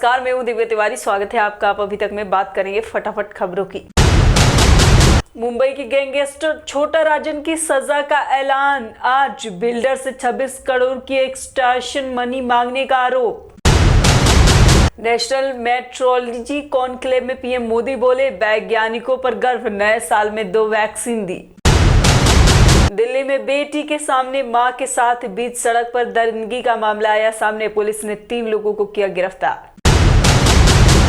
नमस्कार, मैं हूं दिव्या तिवारी। स्वागत है आपका। आप अभी तक में बात करेंगे फटाफट खबरों की। मुंबई की गैंगस्टर छोटा राजन की सजा का ऐलान। आज बिल्डर से 26 करोड़ की एक्सटॉर्शन मनी मांगने का आरोप। नेशनल मेट्रोलॉजी कॉन्क्लेव में पीएम मोदी बोले, वैज्ञानिकों पर गर्व, नए साल में 2 वैक्सीन दी। दिल्ली में बेटी के सामने मां के साथ बीच सड़क पर दरिंदगी का मामला आया सामने। पुलिस ने 3 लोगों को किया गिरफ्तार।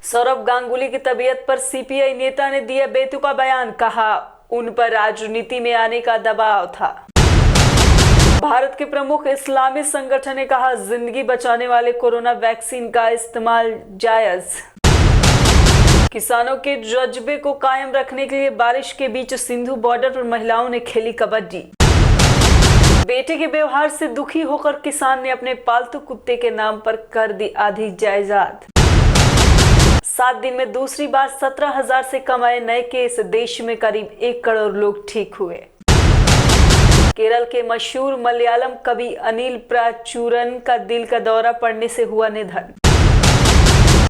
सौरव गांगुली की तबीयत पर सीपीआई नेता ने दिया बेतुका बयान। कहा, उन पर राजनीति में आने का दबाव था। भारत के प्रमुख इस्लामी संगठन ने कहा, जिंदगी बचाने वाले कोरोना वैक्सीन का इस्तेमाल जायज। किसानों के जज्बे को कायम रखने के लिए बारिश के बीच सिंधु बॉर्डर पर महिलाओं ने खेली कबड्डी। बेटे के व्यवहार से दुखी होकर किसान ने अपने पालतू कुत्ते के नाम पर कर दी आधी जायदाद। 7 दिन में दूसरी बार 17,000 से कम आए नए केस। देश में करीब 1 करोड़ लोग ठीक हुए। केरल के मशहूर मलयालम कवि अनिल प्राचुरन का दिल का दौरा पड़ने से हुआ निधन।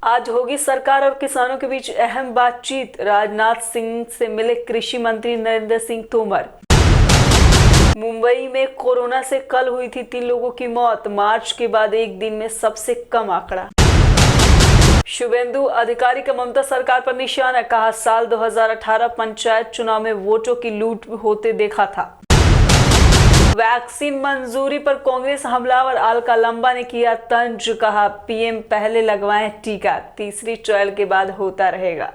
आज होगी सरकार और किसानों के बीच अहम बातचीत। राजनाथ सिंह से मिले कृषि मंत्री नरेंद्र सिंह तोमर। मुंबई में कोरोना से कल हुई थी 3 लोगों की मौत। मार्च के बाद एक दिन में सबसे कम आंकड़ा। शुभेंदु अधिकारी का ममता सरकार पर निशाना। कहा, साल 2018 पंचायत चुनाव में वोटों की लूट होते देखा था। वैक्सीन मंजूरी पर कांग्रेस हमलावर। अलका लंबा ने किया तंज। कहा, पीएम पहले लगवाएं टीका, तीसरी ट्रायल के बाद होता रहेगा।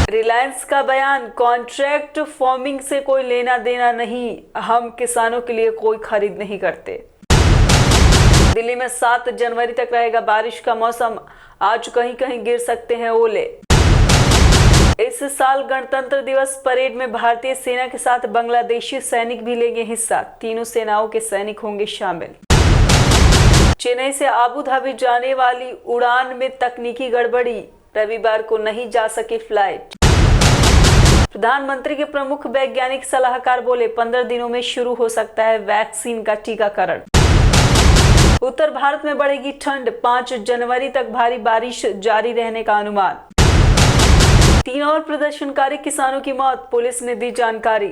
रिलायंस का बयान, कॉन्ट्रैक्ट फार्मिंग से कोई लेना देना नहीं, हम किसानों के लिए कोई खरीद नहीं करते। दिल्ली में 7 जनवरी तक रहेगा बारिश का मौसम। आज कहीं कहीं गिर सकते हैं ओले। इस साल गणतंत्र दिवस परेड में भारतीय सेना के साथ बांग्लादेशी सैनिक भी लेंगे हिस्सा। तीनों सेनाओं के सैनिक होंगे शामिल। चेन्नई से आबू धाबी जाने वाली उड़ान में तकनीकी गड़बड़ी। रविवार को नहीं जा सके फ्लाइट। प्रधानमंत्री के प्रमुख वैज्ञानिक सलाहकार बोले, 15 दिनों में शुरू हो सकता है वैक्सीन का टीकाकरण। उत्तर भारत में बढ़ेगी ठंड। 5 जनवरी तक भारी बारिश जारी रहने का अनुमान। 3 और प्रदर्शनकारी किसानों की मौत, पुलिस ने दी जानकारी।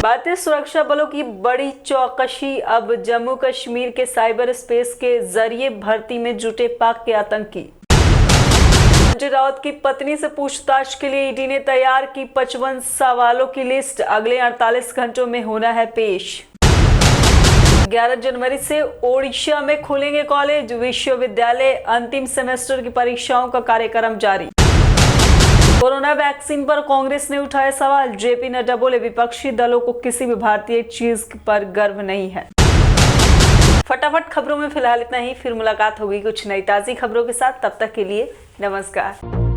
भारतीय सुरक्षा बलों की बड़ी चौकसी। अब जम्मू कश्मीर के साइबर स्पेस के जरिए भर्ती में जुटे पाक के आतंकी। संजय राउत की पत्नी से पूछताछ के लिए ईडी ने तैयार की 55 सवालों की लिस्ट। अगले 48 घंटों में होना है पेश। 11 जनवरी से ओडिशा में खुलेंगे कॉलेज विश्वविद्यालय। अंतिम सेमेस्टर की परीक्षाओं का कार्यक्रम जारी। कोरोना वैक्सीन पर कांग्रेस ने उठाया सवाल। जेपी नड्डा बोले, विपक्षी दलों को किसी भी भारतीय चीज पर गर्व नहीं है। फटाफट खबरों में फिलहाल इतना ही। फिर मुलाकात होगी कुछ नई ताजी खबरों के साथ। तब तक के लिए नमस्कार।